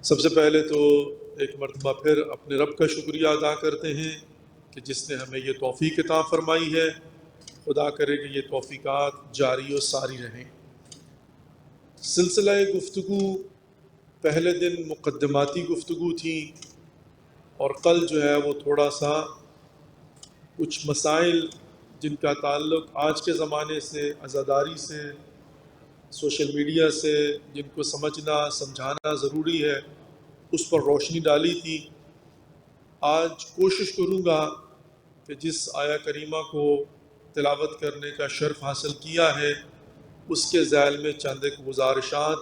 سب سے پہلے تو ایک مرتبہ پھر اپنے رب کا شکریہ ادا کرتے ہیں کہ جس نے ہمیں یہ توفیق عطا فرمائی ہے. خدا کرے کہ یہ توفیقات جاری و ساری رہیں. سلسلہ گفتگو پہلے دن مقدماتی گفتگو تھی، اور کل جو ہے وہ تھوڑا سا کچھ مسائل جن کا تعلق آج کے زمانے سے، عزاداری سے، سوشل میڈیا سے، جن کو سمجھنا سمجھانا ضروری ہے، اس پر روشنی ڈالی تھی. آج کوشش کروں گا کہ جس آیہ کریمہ کو تلاوت کرنے کا شرف حاصل کیا ہے اس کے ذیل میں چند ایک گزارشات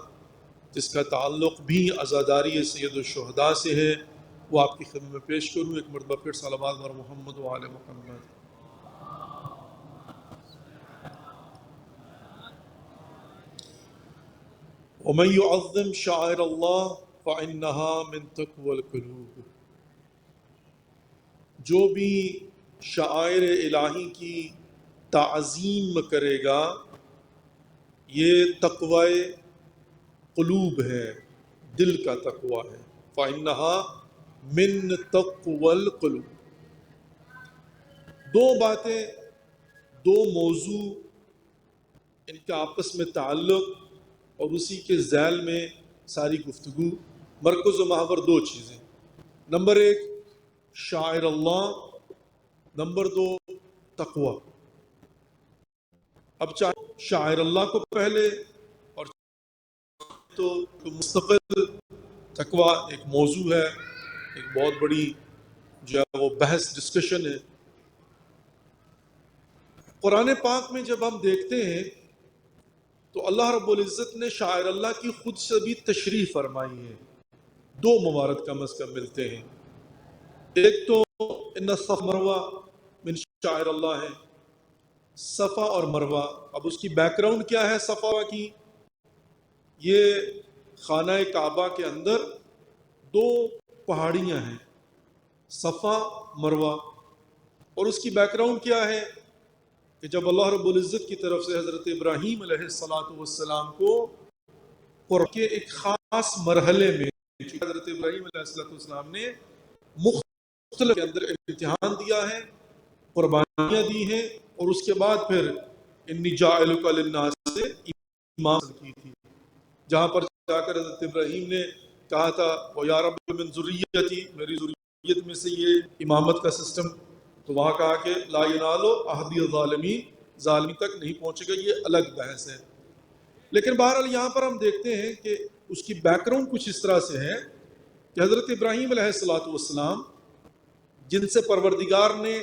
جس کا تعلق بھی عزاداری سید الشہداء سے ہے وہ آپ کی خدمت میں پیش کروں. ایک مرتبہ پھر صلوات بر محمد و آل محمد. وَمَن يُعَظِّمْ شَعَائِرَ اللَّهِ فَإِنَّهَا مِن تَقْوَى الْقُلُوبِ. جو بھی شعائر الہی کی تعظیم کرے گا یہ تقوی قلوب ہے، دل کا تقوی ہے. فَإِنَّهَا مِن تَقْوَى الْقُلُوبِ. دو باتیں، دو موضوع، ان کا آپس میں تعلق اور اسی کے ذیل میں ساری گفتگو. مرکز و محور دو چیزیں: نمبر ایک شاعر اللہ، نمبر دو تقوی. اب چاہے شاعر اللہ کو پہلے اور تو مستقل تقوی ایک موضوع ہے، ایک بہت بڑی جو ہے وہ بحث ڈسکشن ہے. قرآن پاک میں جب ہم دیکھتے ہیں تو اللہ رب العزت نے شاعر اللہ کی خود سے بھی تشریح فرمائی ہے. دو موارد کم از کم ملتے ہیں. ایک تو ان الصفا مروہ من شاعر اللہ ہے، صفا اور مروہ. اب اس کی بیک گراؤنڈ کیا ہے صفا کی؟ یہ خانہ کعبہ کے اندر دو پہاڑیاں ہیں، صفا مروہ. اور اس کی بیک گراؤنڈ کیا ہے کہ جب اللہ رب العزت کی طرف سے حضرت ابراہیم علیہ السلام کو قرآن کے ایک خاص مرحلے میں، حضرت ابراہیم علیہ السلام نے مختلف کے اندر امتحان دیا ہے، قربانیاں دی ہیں، اور اس کے بعد پھر انی جاعلک للناس سے امام کی تھی، جہاں پر جا کر حضرت ابراہیم نے کہا تھا وہ یا رب من ذریتی، میری ذریت میں سے یہ امامت کا سسٹم. تو وہاں کہا کہ لا ینال عہدی الظالمین، ظالمی تک نہیں پہنچے گا. یہ الگ بحث ہے. لیکن بہرحال یہاں پر ہم دیکھتے ہیں کہ اس کی بیک گراؤنڈ کچھ اس طرح سے ہے کہ حضرت ابراہیم علیہ السلام جن سے پروردگار نے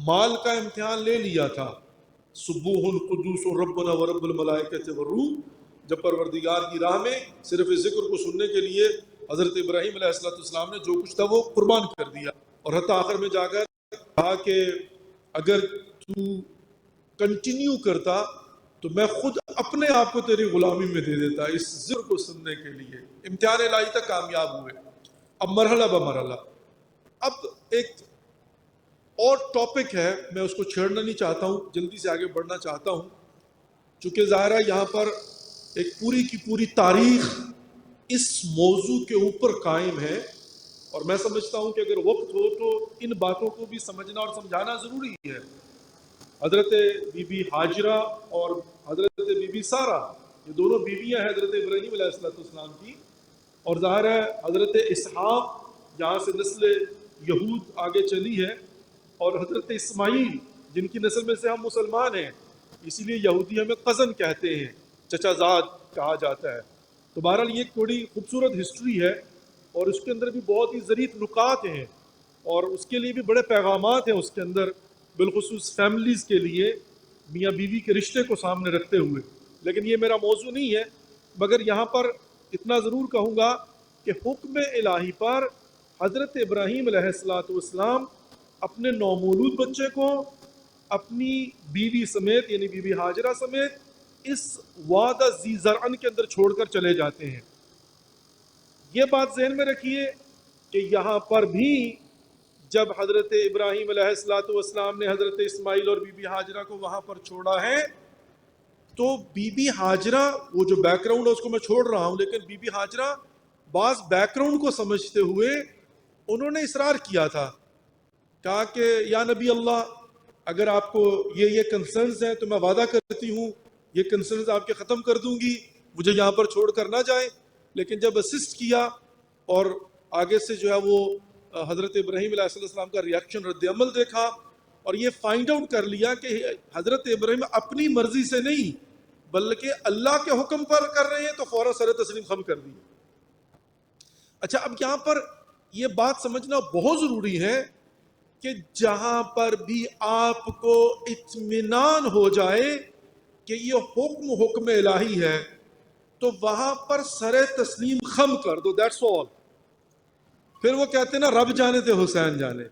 مال کا امتحان لے لیا تھا، سبوح القدوس ربنا ورب الملائکۃ والروح، جب پروردگار کی راہ میں صرف ذکر کو سننے کے لیے حضرت ابراہیم علیہ السلام نے جو کچھ تھا وہ قربان کر دیا. اور حتیٰ آخر میں جا کر کہا کہ اگر تو کنٹینیو کرتا تو میں خود اپنے آپ کو تیری غلامی میں دے دیتا اس ذکر کو سننے کے لیے. امتحان الہی تک کامیاب ہوئے. اب مرحلہ بمرحلہ. اب ایک اور ٹاپک ہے، میں اس کو چھیڑنا نہیں چاہتا ہوں، جلدی سے آگے بڑھنا چاہتا ہوں، چونکہ ظاہر ہے یہاں پر ایک پوری کی پوری تاریخ اس موضوع کے اوپر قائم ہے. اور میں سمجھتا ہوں کہ اگر وقت ہو تو ان باتوں کو بھی سمجھنا اور سمجھانا ضروری ہے. حضرت بی بی ہاجرہ اور حضرت بی بی سارہ، یہ دونوں بیویاں ہیں حضرت ابراہیم علیہ السلام کی. اور ظاہر ہے حضرت اسحاق جہاں سے نسل یہود آگے چلی ہے، اور حضرت اسماعیل جن کی نسل میں سے ہم مسلمان ہیں، اسی لیے یہودی ہمیں قزن کہتے ہیں، چچا زاد کہا جاتا ہے. تو بہرحال یہ ایک بڑی خوبصورت ہسٹری ہے، اور اس کے اندر بھی بہت ہی ظریف نکات ہیں، اور اس کے لیے بھی بڑے پیغامات ہیں اس کے اندر، بالخصوص فیملیز کے لیے، میاں بیوی کے رشتے کو سامنے رکھتے ہوئے. لیکن یہ میرا موضوع نہیں ہے، مگر یہاں پر اتنا ضرور کہوں گا کہ حکم الہی پر حضرت ابراہیم علیہ السلام اپنے نومولود بچے کو اپنی بیوی سمیت، یعنی بی بی ہاجرہ سمیت، اس وادی ذی زرعن کے اندر چھوڑ کر چلے جاتے ہیں. یہ بات ذہن میں رکھیے کہ یہاں پر بھی جب حضرت ابراہیم علیہ السلام نے حضرت اسماعیل اور بی بی ہاجرہ کو وہاں پر چھوڑا ہے، تو بی بی ہاجرہ، وہ جو بیک گراؤنڈ ہے اس کو میں چھوڑ رہا ہوں، لیکن بی بی ہاجرہ بعض بیک گراؤنڈ کو سمجھتے ہوئے انہوں نے اصرار کیا تھا، کہا کہ یا نبی اللہ اگر آپ کو یہ کنسرنز ہیں تو میں وعدہ کرتی ہوں یہ کنسرنز آپ کے ختم کر دوں گی، مجھے یہاں پر چھوڑ کر نہ جائیں. لیکن جب اسسٹ کیا اور آگے سے جو ہے وہ حضرت ابراہیم علیہ السلام کا ریاکشن رد عمل دیکھا اور یہ فائنڈ آؤٹ کر لیا کہ حضرت ابراہیم اپنی مرضی سے نہیں بلکہ اللہ کے حکم پر کر رہے ہیں، تو فوراً سر تسلیم خم کر دی. اچھا، اب یہاں پر یہ بات سمجھنا بہت ضروری ہے کہ جہاں پر بھی آپ کو اطمینان ہو جائے کہ یہ حکم الہی ہے تو وہاں پر سر تسلیم خم کر دو، دیٹس آل. پھر وہ کہتے ہیں نا رب جانے تھے حسین جانے.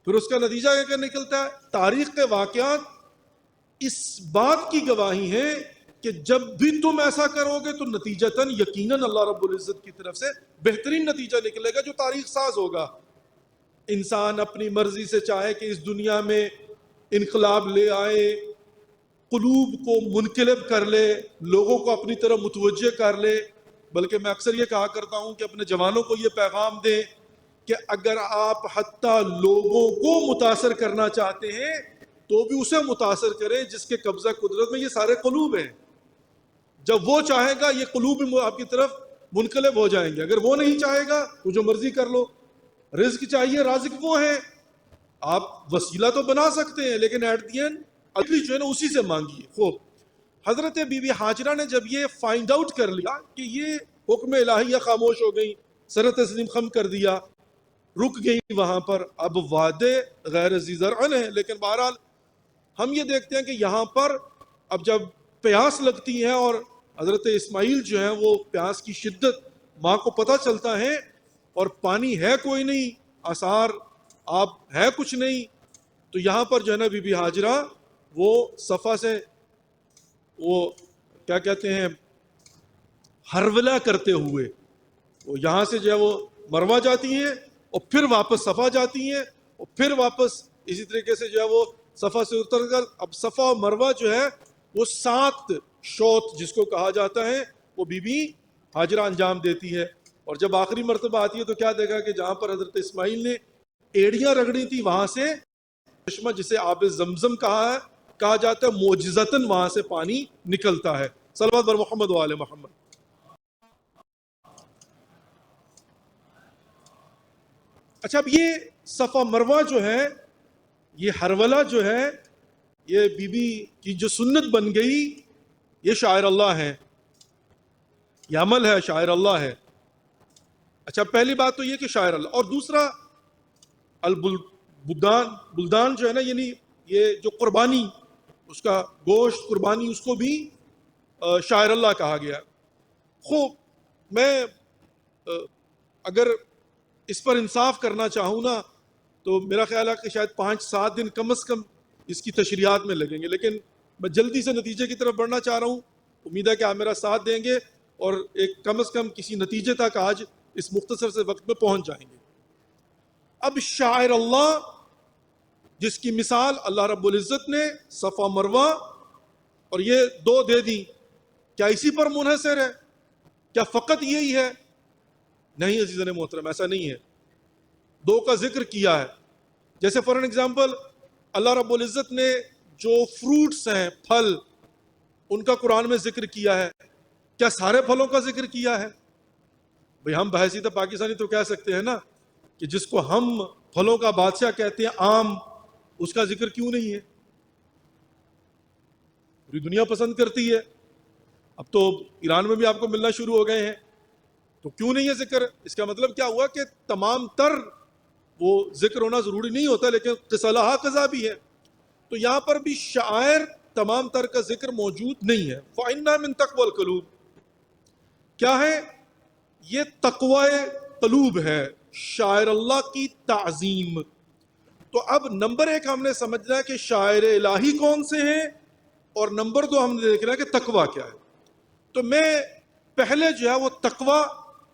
پھر اس کا نتیجہ کیا نکلتا ہے؟ تاریخ کے واقعات اس بات کی گواہی ہے کہ جب بھی تم ایسا کرو گے تو نتیجتاً یقیناً اللہ رب العزت کی طرف سے بہترین نتیجہ نکلے گا جو تاریخ ساز ہوگا. انسان اپنی مرضی سے چاہے کہ اس دنیا میں انقلاب لے آئے، قلوب کو منقلب کر لے، لوگوں کو اپنی طرف متوجہ کر لے. بلکہ میں اکثر یہ کہا کرتا ہوں کہ اپنے جوانوں کو یہ پیغام دیں کہ اگر آپ حتیٰ لوگوں کو متاثر کرنا چاہتے ہیں تو بھی اسے متاثر کریں جس کے قبضہ قدرت میں یہ سارے قلوب ہیں. جب وہ چاہے گا یہ قلوب آپ کی طرف منقلب ہو جائیں گے، اگر وہ نہیں چاہے گا تو جو مرضی کر لو. رزق چاہیے، رازق وہ ہے. آپ وسیلہ تو بنا سکتے ہیں لیکن ایٹ دی اینڈ اگلی جو ہے نا اسی سے مانگیے. خوب، حضرت بی بی ہاجرہ نے جب یہ فائنڈ آؤٹ کر لیا کہ یہ حکم الہیہ، خاموش ہو گئی، سر تسلیم خم کر دیا، رک گئی وہاں پر. اب وعدے غیر ذی زرع ہیں، لیکن بہرحال ہم یہ دیکھتے ہیں کہ یہاں پر اب جب پیاس لگتی ہے اور حضرت اسماعیل جو ہیں وہ پیاس کی شدت ماں کو پتہ چلتا ہے اور پانی ہے کوئی نہیں، آثار آپ ہے کچھ نہیں، تو یہاں پر جو ہے نا بی بی ہاجرہ وہ صفا سے وہ کیا کہتے ہیں ہرولہ کرتے ہوئے وہ یہاں سے جو ہے وہ مروہ جاتی ہیں اور پھر واپس صفا جاتی ہیں اور پھر واپس اسی طریقے سے جو ہے وہ صفا سے اتر کر اب صفا اور مروہ جو ہے وہ 7 شوط جس کو کہا جاتا ہے وہ بی بی ہاجرہ انجام دیتی ہے. اور جب آخری مرتبہ آتی ہے تو کیا دیکھا کہ جہاں پر حضرت اسماعیل نے ایڑیاں رگڑی تھی وہاں سے چشمہ جسے آب زمزم کہا جاتا ہے معجزتاً وہاں سے پانی نکلتا ہے. صلوات بر محمد و آل محمد. اچھا، اب یہ صفا مروہ جو ہے، یہ ہرولہ جو ہے، یہ بی بی کی جو سنت بن گئی، یہ شاعر اللہ ہے، یہ عمل ہے، شاعر اللہ ہے. اچھا، پہلی بات تو یہ کہ شاعر اللہ، اور دوسرا بلدان جو ہے نا، یعنی یہ جو قربانی، اس کا گوشت قربانی، اس کو بھی شاعر اللہ کہا گیا. خوب، میں اگر اس پر انصاف کرنا چاہوں نا تو میرا خیال ہے کہ شاید 5-7 دن کم از کم اس کی تشریحات میں لگیں گے، لیکن میں جلدی سے نتیجے کی طرف بڑھنا چاہ رہا ہوں. امید ہے کہ آپ میرا ساتھ دیں گے اور ایک کم از کم کسی نتیجے تک آج اس مختصر سے وقت میں پہنچ جائیں گے. اب شاعر اللہ جس کی مثال اللہ رب العزت نے صفا مروہ اور یہ 2 دے دی، کیا اسی پر منحصر ہے؟ کیا فقط یہی ہے؟ نہیں عزیزان محترم، ایسا نہیں ہے. 2 کا ذکر کیا ہے. جیسے فار ایگزامپل اللہ رب العزت نے جو فروٹس ہیں، پھل، ان کا قرآن میں ذکر کیا ہے. کیا سارے پھلوں کا ذکر کیا ہے؟ بھئی ہم بحیثیت پاکستانی تو کہہ سکتے ہیں نا کہ جس کو ہم پھلوں کا بادشاہ کہتے ہیں آم، اس کا ذکر کیوں نہیں ہے؟ پوری دنیا پسند کرتی ہے. اب تو ایران میں بھی آپ کو ملنا شروع ہو گئے ہیں، تو کیوں نہیں ہے ذکر؟ اس کا مطلب کیا ہوا کہ تمام تر وہ ذکر ہونا ضروری نہیں ہوتا، لیکن قصلہ قضا بھی ہے. تو یہاں پر بھی شاعر تمام تر کا ذکر موجود نہیں ہے. فَإِنَّا مِن تَقْوَى الْقُلُوبِ کیا ہے؟ یہ تقوی قلوب ہے، شاعر اللہ کی تعظیم. تو اب نمبر 1 ہم نے سمجھنا ہے کہ شاعر الہی کون سے ہیں، اور نمبر 2 ہم نے دیکھنا ہے کہ تقوی کیا ہے. تو میں پہلے جو ہے وہ تقوی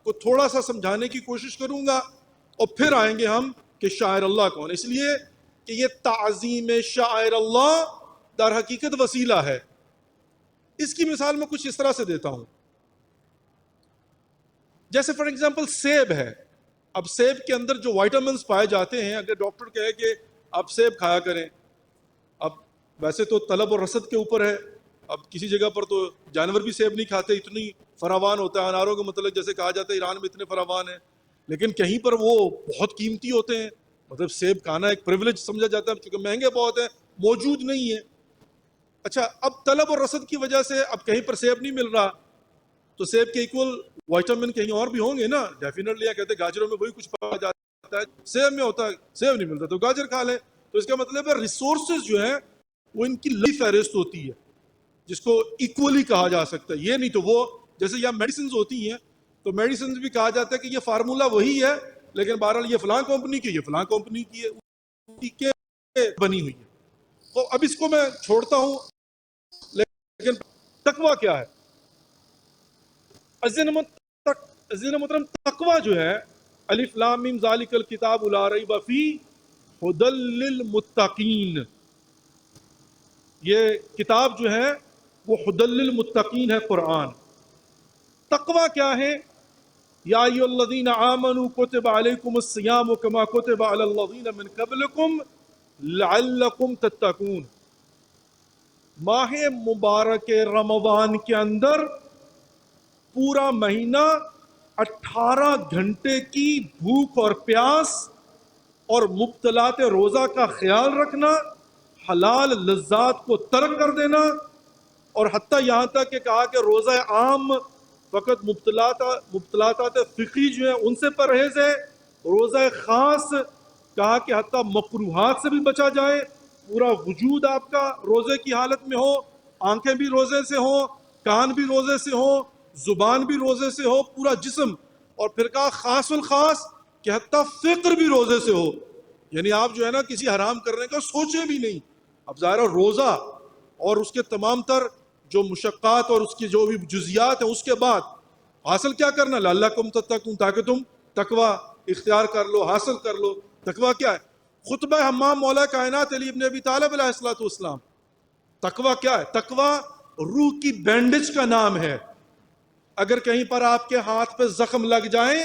کو تھوڑا سا سمجھانے کی کوشش کروں گا اور پھر آئیں گے ہم کہ شاعر اللہ کون. اس لیے کہ یہ تعظیم شاعر اللہ در حقیقت وسیلہ ہے. اس کی مثال میں کچھ اس طرح سے دیتا ہوں. جیسے فار ایگزامپل سیب ہے، اب سیب کے اندر جو وائٹامنس پائے جاتے ہیں، اگر ڈاکٹر کہے کہ آپ سیب کھایا کریں، اب ویسے تو طلب اور رسد کے اوپر ہے، اب کسی جگہ پر تو جانور بھی سیب نہیں کھاتے، اتنی فراوان ہوتا ہے، اناروں کا مطلب جیسے کہا جاتا ہے ایران میں اتنے فراوان ہیں، لیکن کہیں پر وہ بہت قیمتی ہوتے ہیں، مطلب سیب کھانا ایک پریولیج سمجھا جاتا ہے، چونکہ مہنگے بہت ہیں، موجود نہیں ہے۔ اچھا، اب طلب اور رسد کی وجہ سے اب کہیں پر سیب نہیں مل رہا، تو سیب کے ایکول وائٹامن کہیں اور بھی ہوں گے نا، ڈیفینیٹلی کہتے ہیں گاجروں میں وہی کچھ پایا جاتا ہے، سیب میں ہوتا ہے، سیب نہیں ملتا تو گاجر کھا لیں۔ تو اس کا مطلب ہے ریسورسز جو ہیں وہ ان کی لئی فہرست ہوتی ہے، جس کو ایکولی کہا جا سکتا ہے، یہ نہیں تو وہ، جیسے یہاں میڈیسنز ہوتی ہیں تو میڈیسنز بھی کہا جاتا ہے کہ یہ فارمولا وہی ہے، لیکن بہرحال یہ فلاں کمپنی کی، یہ فلاں کمپنی کی ہے، اسی کے بنی ہوئی ہے۔ تو اب اس کو میں چھوڑتا ہوں، لیکن تقویٰ کیا ہے؟ عزیز محترم، تقویٰ جو ہے، الف لام میم ذالک الکتاب لا ریب فیہ ھدی للمتقین، یہ کتاب جو ہے وہ ھدی للمتقین ہے، قرآن۔ تقویٰ کیا ہے؟ یا ایھا الذین آمنوا کتب علیکم الصیام کما کتب علی الذین من قبلکم لعلکم تتقون۔ ماہ مبارک رمضان کے اندر پورا مہینہ 18 گھنٹے کی بھوک اور پیاس اور مبتلات روزہ کا خیال رکھنا، حلال لذات کو ترک کر دینا، اور حتیٰ یہاں تک کہ کہا کہ روزہ عام فقط مبتلاطات فقہی جو ہیں ان سے پرہیز ہے، روزہ خاص کہا کہ حتیٰ مکروہات سے بھی بچا جائے، پورا وجود آپ کا روزے کی حالت میں ہو، آنکھیں بھی روزے سے ہوں، کان بھی روزے سے ہوں، زبان بھی روزے سے ہو، پورا جسم، اور پھر کہا خاص الخاص کہ حتیٰ فکر بھی روزے سے ہو، یعنی آپ جو ہے نا کسی حرام کرنے کا سوچے بھی نہیں۔ اب ظاہر ہے روزہ اور اس کے تمام تر جو مشقات اور اس کی جو بھی جزیات ہیں، اس کے بعد حاصل کیا کرنا؟ لعلکم تتقون، تاکہ تم تقوی اختیار کر لو، حاصل کر لو۔ تقوی کیا ہے؟ خطبہ حمام مولا کائنات علی ابن ابی طالب علیہ الصلوۃ والسلام۔ تقوی کیا ہے؟ تقوی روح کی بینڈیج کا نام ہے۔ اگر کہیں پر آپ کے ہاتھ پہ زخم لگ جائیں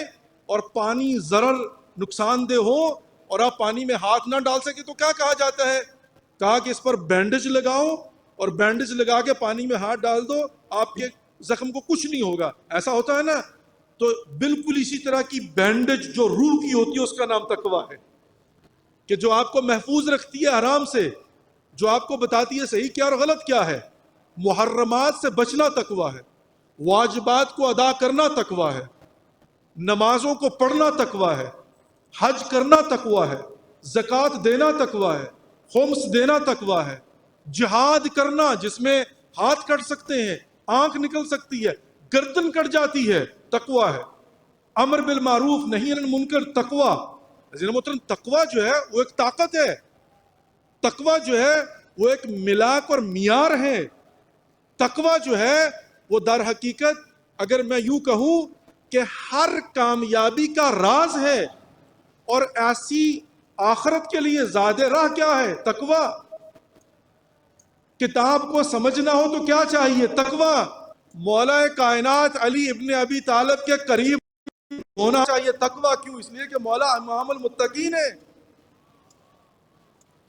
اور پانی ضرر نقصان دہ ہو اور آپ پانی میں ہاتھ نہ ڈال سکے تو کیا کہا جاتا ہے؟ کہا کہ اس پر بینڈیج لگاؤ اور بینڈیج لگا کے پانی میں ہاتھ ڈال دو، آپ کے زخم کو کچھ نہیں ہوگا، ایسا ہوتا ہے نا؟ تو بالکل اسی طرح کی بینڈیج جو روح کی ہوتی ہے اس کا نام تقویٰ ہے، کہ جو آپ کو محفوظ رکھتی ہے حرام سے، جو آپ کو بتاتی ہے صحیح کیا اور غلط کیا ہے، محرمات سے بچنا تقویٰ ہے، واجبات کو ادا کرنا تقویٰ ہے، نمازوں کو پڑھنا تقویٰ ہے، حج کرنا تقویٰ ہے، زکوٰۃ دینا تقویٰ ہے، خمس دینا تقویٰ ہے، جہاد کرنا جس میں ہاتھ کٹ سکتے ہیں، آنکھ نکل سکتی ہے، گردن کٹ جاتی ہے، تقویٰ ہے، امر بالمعروف نہی عن المنکر، تقویٰ۔ عزیز محترم، تقویٰ جو ہے وہ ایک طاقت ہے، تقویٰ جو ہے وہ ایک ملاک اور معیار ہے، تقویٰ جو ہے وہ در حقیقت اگر میں یوں کہوں کہ ہر کامیابی کا راز ہے، اور ایسی آخرت کے لیے زاد راہ کیا ہے؟ تقویٰ۔ کتاب کو سمجھنا ہو تو کیا چاہیے؟ تقویٰ۔ مولا کائنات علی ابن ابی طالب کے قریب ہونا چاہیے، تقویٰ۔ کیوں؟ اس لیے کہ مولا امام المتقین ہے۔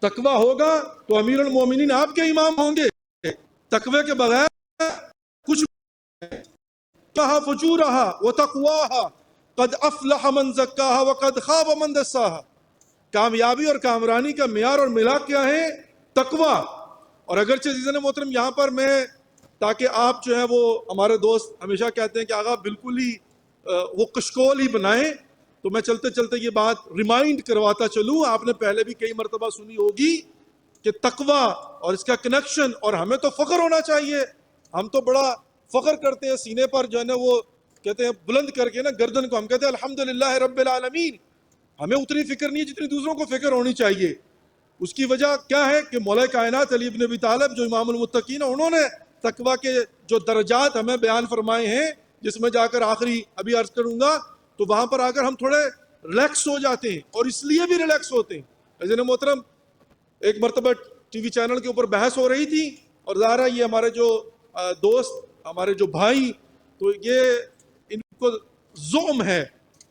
تقویٰ ہوگا تو امیر المومنین آپ کے امام ہوں گے، تقوی کے بغیر کچھ کہا فجورہا وتقواہا قد افلح من زکاہا وقد خاب من دساہا۔ کامیابی اور کامرانی کا معیار اور ملاک کیا ہے؟ تقویٰ۔ اور اگرچہ عزیزان محترم یہاں پر میں، تاکہ آپ جو ہے وہ ہمارے دوست ہمیشہ کہتے ہیں کہ آقا بالکل ہی وہ کشکول ہی بنائیں، تو میں چلتے چلتے یہ بات ریمائنڈ کرواتا چلوں، آپ نے پہلے بھی کئی مرتبہ سنی ہوگی کہ تقویٰ اور اس کا کنیکشن، اور ہمیں تو فخر ہونا چاہیے، ہم تو بڑا فخر کرتے ہیں سینے پر جو ہے نا وہ کہتے ہیں بلند کر کے نا گردن کو، ہم کہتے ہیں الحمدللہ رب العالمین۔ ہمیں اتنی فکر نہیں ہے جتنی دوسروں کو فکر ہونی چاہیے۔ اس کی وجہ کیا ہے کہ مولا کائنات علی ابن ابی طالب جو امام المتقین ہیں، انہوں نے تقویٰ کے جو درجات ہمیں بیان فرمائے ہیں، جس میں جا کر آخری ابھی عرض کروں گا، تو وہاں پر آ کر ہم تھوڑے ریلیکس ہو جاتے ہیں، اور اس لیے بھی ریلیکس ہوتے ہیں۔ عزیز محترم، ایک مرتبہ ٹی وی چینل کے اوپر بحث ہو رہی تھی، اور ظاہر ہے یہ ہمارے جو دوست، ہمارے جو بھائی، تو یہ ان کو زعم ہے،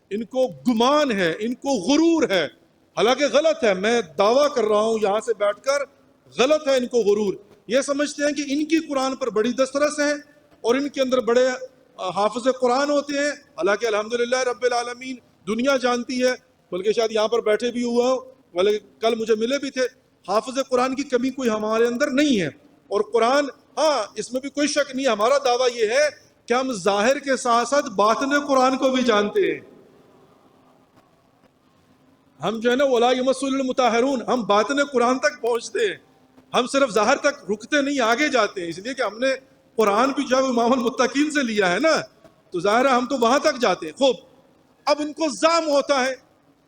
ان کو گمان ہے، ان کو غرور ہے، حالانکہ غلط ہے. میں دعویٰ کر رہا ہوں یہاں سے بیٹھ کر، غلط ہے ان کو غرور. یہ سمجھتے ہیں کہ ان کی قرآن پر بڑی دسترس ہے اور ان کے اندر بڑے حافظ قرآن ہوتے ہیں، حالانکہ الحمدللہ رب العالمین دنیا جانتی ہے، بلکہ شاید یہاں پر بیٹھے بھی ہوا ہو، بلکہ کل مجھے ملے بھی تھے، حافظ قرآن کی کمی کوئی ہمارے اندر نہیں ہے. اور قرآن، ہاں اس میں بھی کوئی شک نہیں ہے، ہمارا دعویٰ یہ ہے کہ ہم ظاہر کے ساتھ ساتھ باطن قرآن کو بھی جانتے ہیں. ہم جو ہے نا وَلَا يَمَسُّهُ الْمُطَهَّرُونَ، ہم باطن قرآن تک پہنچتے ہیں، ہم صرف ظاہر تک رکتے نہیں، آگے جاتے ہیں، اس لیے کہ ہم نے قرآن بھی جو ہے امام المتقین سے لیا ہے نا، تو ظاہر ہے ہم تو وہاں تک جاتے ہیں. خوب، اب ان کو زعم ہوتا ہے.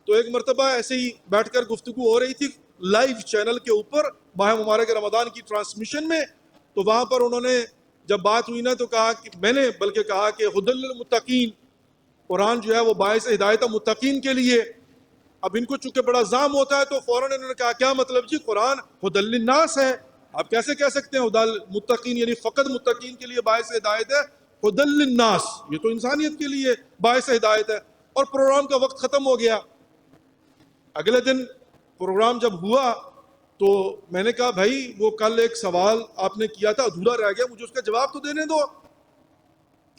تو ایک مرتبہ ایسے ہی بیٹھ کر گفتگو ہو رہی تھی لائیو چینل کے اوپر ماہ مبارک رمضان کی ٹرانسمیشن میں، تو وہاں پر انہوں نے جب بات ہوئی نا تو کہا کہ میں نے بلکہ کہا کہ ہدی للمتقین، قرآن جو ہے وہ باعث ہدایت متقین کے لیے. اب ان کو چونکہ بڑا زام ہوتا ہے تو فوراً انہوں نے کہا کیا مطلب جی قرآن ہدی للناس ہے، آپ کیسے کہہ سکتے ہیں ہدی للمتقین، یعنی فقط متقین کے لیے باعث ہدایت ہے؟ ہدی للناس، یہ تو انسانیت کے لیے باعث ہدایت ہے. اور پروگرام کا وقت ختم ہو گیا. اگلے دن پروگرام جب ہوا تو میں نے کہا بھائی وہ کل ایک سوال آپ نے کیا تھا ادھورا رہ گیا، مجھے اس کا جواب تو دینے دو.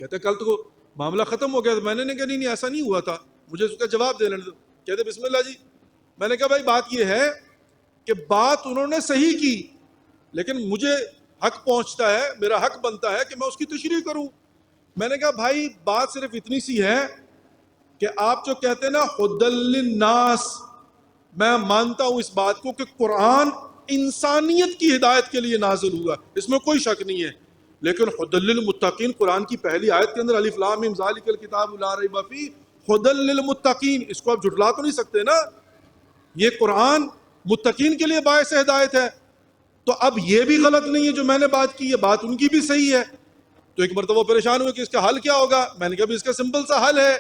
کہتے کل تو معاملہ ختم ہو گیا. میں نے کہا نہیں ایسا نہیں ہوا تھا، مجھے اس کا جواب دینے دو. کہتے بسم اللہ جی. میں نے کہا بھائی بات یہ ہے کہ بات انہوں نے صحیح کی، لیکن مجھے حق پہنچتا ہے، میرا حق بنتا ہے کہ میں اس کی تشریح کروں. میں نے کہا بھائی بات صرف اتنی سی ہے کہ آپ جو کہتے ہیں نا ہدی للناس، میں مانتا ہوں اس بات کو کہ قرآن انسانیت کی ہدایت کے لیے نازل ہوا، اس میں کوئی شک نہیں ہے، لیکن ہدی للمتقین قرآن کی پہلی آیت کے اندر الف لام میم ذالک الکتاب لا ریب فیہ ہدی للمتقین، اس کو آپ جھٹلا تو نہیں سکتے نا، یہ قرآن متقین کے لیے باعث ہدایت ہے. تو اب یہ بھی غلط نہیں ہے جو میں نے بات کی ہے، بات ان کی بھی صحیح ہے. تو ایک مرتبہ پریشان ہوئے کہ اس کا حل کیا ہوگا. میں نے کہا بھی اس کا سمپل سا حل ہے،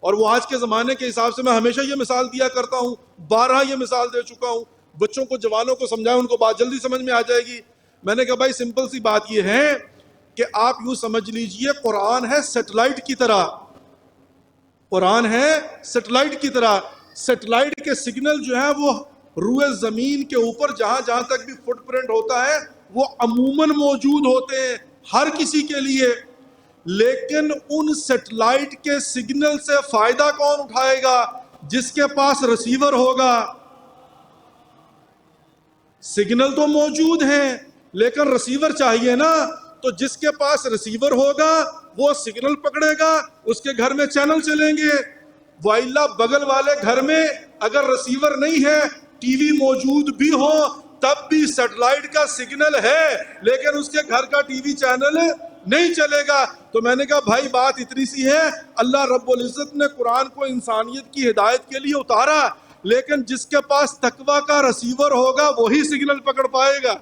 اور وہ آج کے زمانے کے حساب سے میں ہمیشہ یہ مثال دیا کرتا ہوں، 12 یہ مثال دے چکا ہوں، بچوں کو جوانوں کو سمجھائیں ان کو بات جلدی سمجھ میں آ جائے گی. میں نے کہا بھائی سمپل سی بات یہ ہے کہ آپ یوں سمجھ لیجئے قرآن ہے سیٹلائٹ کی طرح، قرآن ہے سیٹلائٹ کی طرح. سیٹلائٹ کے سگنل جو ہیں وہ روئے زمین کے اوپر جہاں جہاں تک بھی فٹ پرنٹ ہوتا ہے وہ عموماً موجود ہوتے ہیں ہر کسی کے لیے، لیکن ان سیٹلائٹ کے سگنل سے فائدہ کون اٹھائے گا؟ جس کے پاس ریسیور ہوگا. سگنل تو موجود ہیں لیکن ریسیور چاہیے نا، تو جس کے پاس ریسیور ہوگا وہ سگنل پکڑے گا، اس کے گھر میں چینل چلیں گے. وائلہ بغل والے گھر میں اگر ریسیور نہیں ہے، ٹی وی موجود بھی ہو تب بھی سیٹلائٹ کا سگنل ہے لیکن اس کے گھر کا ٹی وی چینل نہیں چلے گا. تو میں نے کہا بھائی بات اتنی سی ہے، اللہ رب العزت نے قرآن کو انسانیت کی ہدایت کے لیے اتارا، لیکن جس کے پاس تقویٰ کا ریسیور ہوگا وہی سگنل پکڑ پائے گا.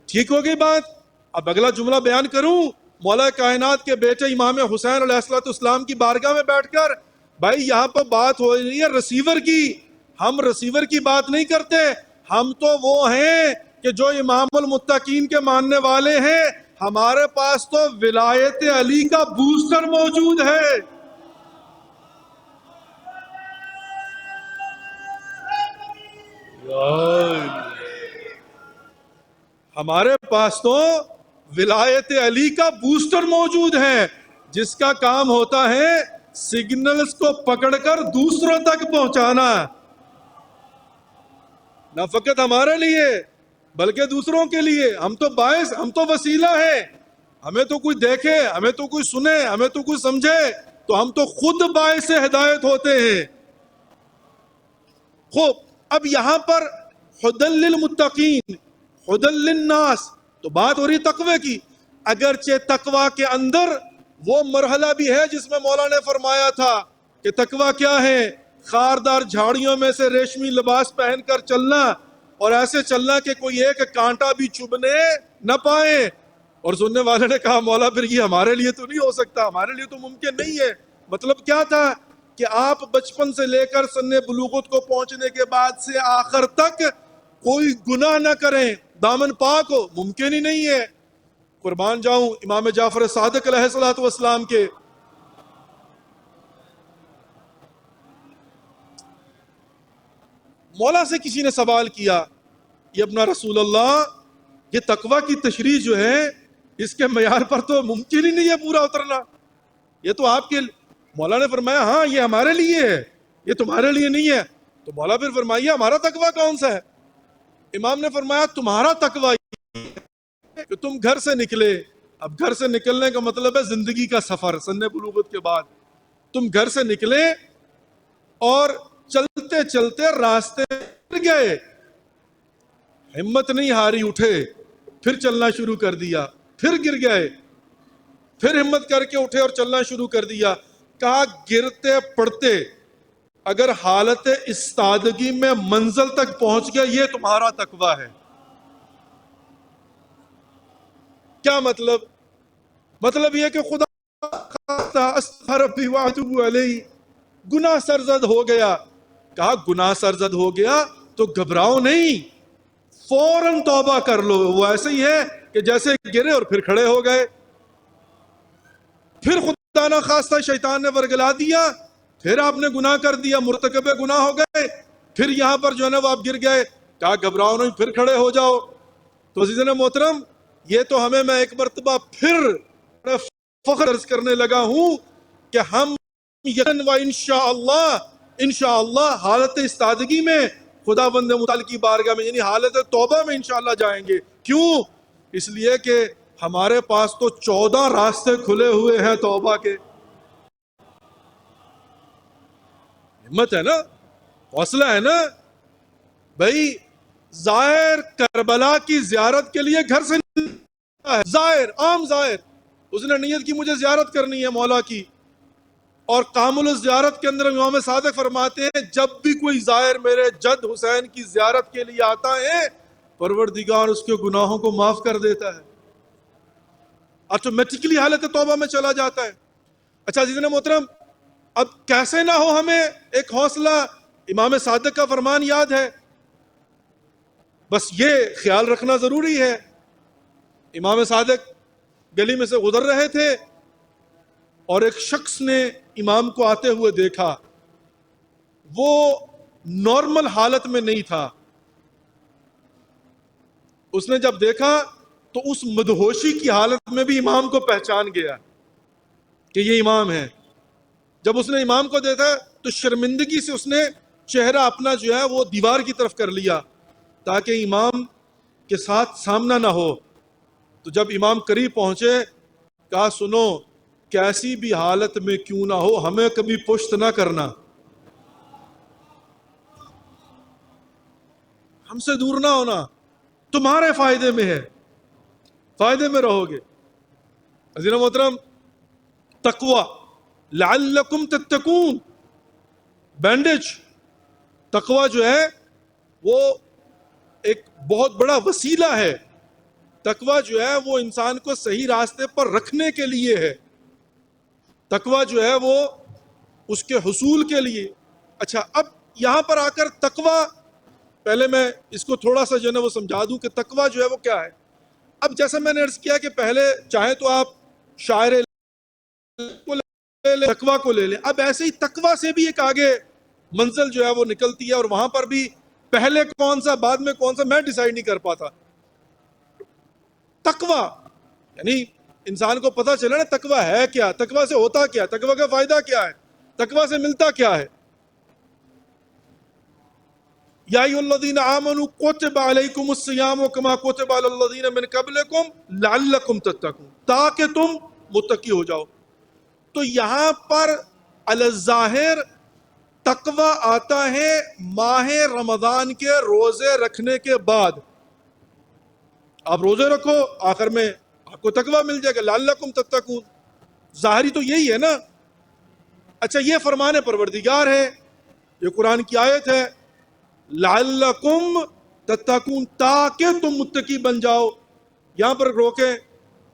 ٹھیک ہو گئی بات؟ اب اگلا جملہ بیان کروں. مولا کائنات کے بیٹے امام حسین علیہ السلام کی بارگاہ میں بیٹھ کر بھائی یہاں پر بات ہو رہی ہے ریسیور کی. ہم ریسیور کی بات نہیں کرتے، ہم تو وہ ہیں کہ جو امام المتقین کے ماننے والے ہیں. ہمارے پاس تو ولایت علی کا بوسٹر موجود ہے. ہمارے پاس تو ولایت علی کا بوسٹر موجود ہے جس کا کام ہوتا ہے سگنلز کو پکڑ کر دوسروں تک پہنچانا، نہ فقط ہمارے لیے بلکہ دوسروں کے لیے. ہم تو باعث، ہم تو وسیلہ ہیں. ہمیں تو کوئی دیکھے، ہمیں تو کوئی سنے، ہمیں تو کوئی سمجھے تو ہم تو خود باعث ہدایت ہوتے ہیں. خوب، اب یہاں پر ہدی للمتقین ہدی للناس تو بات ہو رہی تقوی کی. اگرچہ تقوی کے اندر وہ مرحلہ بھی ہے جس میں مولا نے فرمایا تھا کہ تقوی کیا ہے؟ خاردار جھاڑیوں میں سے ریشمی لباس پہن کر چلنا اور ایسے چلنا کہ کوئی ایک کانٹا بھی چبھنے نہ پائے. اور سننے والے نے کہا مولا پھر یہ ہمارے لیے تو نہیں ہو سکتا، ہمارے لیے تو ممکن نہیں ہے. مطلب کیا تھا کہ آپ بچپن سے لے کر سن بلوغت کو پہنچنے کے بعد سے آخر تک کوئی گناہ نہ کریں، دامن پاک ہو، ممکن ہی نہیں ہے۔ قربان جاؤں امام جعفر صادق علیہ الصلوۃ والسلام کے۔ مولا سے کسی نے سوال کیا، یہ اپنا رسول اللہ، یہ تقوی کی تشریح جو ہے اس کے معیار پر تو ممکن ہی نہیں ہے پورا اترنا، یہ تو آپ کے۔ مولا نے فرمایا ہاں یہ ہمارے لیے ہے، یہ تمہارے لیے نہیں ہے۔ تو مولا پھر فرمائیے ہمارا تقوی کون سا ہے؟ امام نے فرمایا تمہارا تقوی کہ تم گھر سے نکلے۔ اب گھر سے نکلنے کا مطلب ہے زندگی کا سفر، سن بلوغت کے بعد تم گھر سے نکلے اور چلتے چلتے راستے گر گئے، ہمت نہیں ہاری، اٹھے، پھر چلنا شروع کر دیا، پھر گر گئے، پھر ہمت کر کے اٹھے اور چلنا شروع کر دیا۔ کہا گرتے پڑتے اگر حالت استادگی میں منزل تک پہنچ گیا، یہ تمہارا تقوی ہے۔ کیا مطلب؟ مطلب یہ کہ خدا استغفر ربی واتوب علیہ، گناہ سرزد ہو گیا۔ کہا گناہ سرزد ہو گیا تو گھبراؤ نہیں، فوراً توبہ کر لو۔ وہ ایسے ہی ہے کہ جیسے گرے اور پھر کھڑے ہو گئے، پھر خدا نہ خواستہ شیطان نے ورگلا دیا، پھر آپ نے گناہ کر دیا، مرتکب گناہ ہو گئے، پھر یہاں پر جو ہے نا وہ آپ گر گئے۔ کہا گھبراؤ نہیں، پھر کھڑے ہو جاؤ۔ تو عزیزان محترم، یہ تو ہمیں میں ایک مرتبہ پھر فخر عرض کرنے لگا ہوں کہ ہم یقین و انشاءاللہ حالت استادگی میں خدا بند متعال کی بارگاہ میں، یعنی حالت توبہ میں انشاءاللہ جائیں گے۔ کیوں؟ اس لیے کہ ہمارے پاس تو 14 راستے کھلے ہوئے ہیں توبہ کے۔ ہمت ہے نا، حوصلہ ہے نا بھائی۔ زائر کربلا کی زیارت کے لیے گھر سے نکلا ہے، زائر، عام زائر، اس نے نیت کی مجھے زیارت کرنی ہے مولا کی، اور کامل الزیارت کے اندر امام صادق فرماتے ہیں جب بھی کوئی زائر میرے جد حسین کی زیارت کے لیے آتا ہے، پروردگار اس کے گناہوں کو معاف کر دیتا ہے، آٹومیٹکلی حالت توبہ میں چلا جاتا ہے۔ اچھا عزیزان محترم، اب کیسے نہ ہو ہمیں ایک حوصلہ، امام صادق کا فرمان یاد ہے، بس یہ خیال رکھنا ضروری ہے۔ امام صادق گلی میں سے گزر رہے تھے اور ایک شخص نے امام کو آتے ہوئے دیکھا، وہ نارمل حالت میں نہیں تھا۔ اس نے جب دیکھا تو اس مدہوشی کی حالت میں بھی امام کو پہچان گیا کہ یہ امام ہے۔ جب اس نے امام کو دیکھا تو شرمندگی سے اس نے چہرہ اپنا جو ہے وہ دیوار کی طرف کر لیا تاکہ امام کے ساتھ سامنا نہ ہو۔ تو جب امام قریب پہنچے، کہا سنو، کیسی بھی حالت میں کیوں نہ ہو ہمیں کبھی پشت نہ کرنا، ہم سے دور نہ ہونا، تمہارے فائدے میں ہے، فائدے میں رہو گے۔ عزیزان محترم، تقوی لعلکم تتقون، بینڈیج، تقوی جو ہے وہ ایک بہت بڑا وسیلہ ہے۔ تقوی جو ہے وہ انسان کو صحیح راستے پر رکھنے کے لیے ہے، تقوی جو ہے وہ اس کے حصول کے لیے۔ اچھا، اب یہاں پر آ کر تقوی، پہلے میں اس کو تھوڑا سا جو ہے نا وہ سمجھا دوں کہ تقوی جو ہے وہ کیا ہے۔ اب جیسا میں نے عرض کیا کہ پہلے چاہے تو آپ شاعر کو لے لیں، تقوی کو لے لیں، اب ایسے ہی تقوی سے بھی ایک آگے منزل جو ہے وہ نکلتی ہے، اور وہاں پر بھی پہلے کون سا بعد میں کون سا میں ڈیسائیڈ نہیں کر پاتا۔ تقوی یعنی انسان کو پتہ چلا نا تقوی ہے کیا، تقوی سے ہوتا کیا، تقوی کا فائدہ کیا ہے، تقوی سے ملتا کیا ہے۔ یا ایھا الذین آمنوا کتب علیکم الصیام کما کتب علی الذین من قبلکم لعلکم تتقون، تاکہ تم متقی ہو جاؤ۔ تو یہاں پر الظاہر تقوی آتا ہے ماہ رمضان کے روزے رکھنے کے بعد۔ آپ روزے رکھو، آخر میں آپ کو تقوی مل جائے گا، لعلکم تتقون، ظاہری تو یہی ہے نا۔ اچھا، یہ فرمان پروردگار ہے، یہ قرآن کی آیت ہے، لعلکم تتقون، تاکہ تم متقی بن جاؤ۔ یہاں پر روکیں،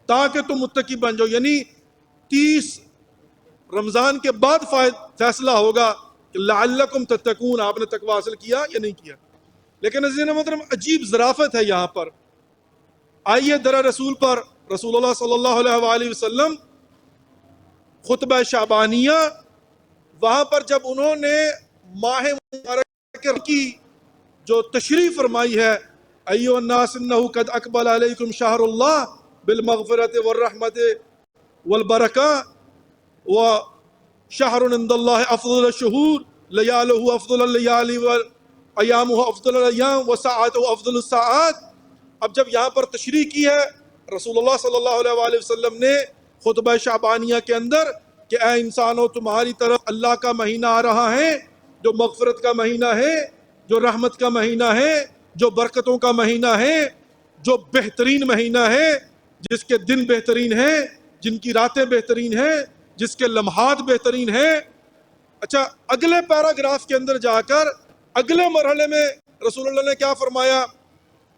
تاکہ تم متقی بن جاؤ، یعنی 30 رمضان کے بعد فیصلہ ہوگا کہ لعلکم تتقون، آپ نے تقوی حاصل کیا یا نہیں کیا۔ لیکن عزیزان محترم، عجیب ظرافت ہے یہاں پر، آئیے در رسول پر رسول اللہ صلی اللہ علیہ وآلہ وسلم خطبہ شعبانیہ، وہاں پر جب انہوں نے ماہ مبارک کی جو تشریح فرمائی ہے، ایھا الناس انہ قد اقبل علیکم شہر اللہ بالمغفرۃ والرحمۃ والبرکہ وشہر عند اللہ افضل الشہور لیالہ افضل اللیالی وایامہ افضل الایام وساعتہ افضل الساعات۔ اب جب یہاں پر تشریح کی ہے رسول اللہ صلی اللہ علیہ وآلہ وسلم نے خطبہ شعبانیہ کے اندر کہ اے انسانوں، تمہاری طرف اللہ کا مہینہ آ رہا ہے جو مغفرت کا مہینہ ہے، جو رحمت کا مہینہ ہے، جو برکتوں کا مہینہ ہے، جو بہترین مہینہ ہے، جس کے دن بہترین ہیں، جن کی راتیں بہترین ہیں، جس کے لمحات بہترین ہیں۔ اچھا، اگلے پیراگراف کے اندر جا کر اگلے مرحلے میں رسول اللہ نے کیا فرمایا؟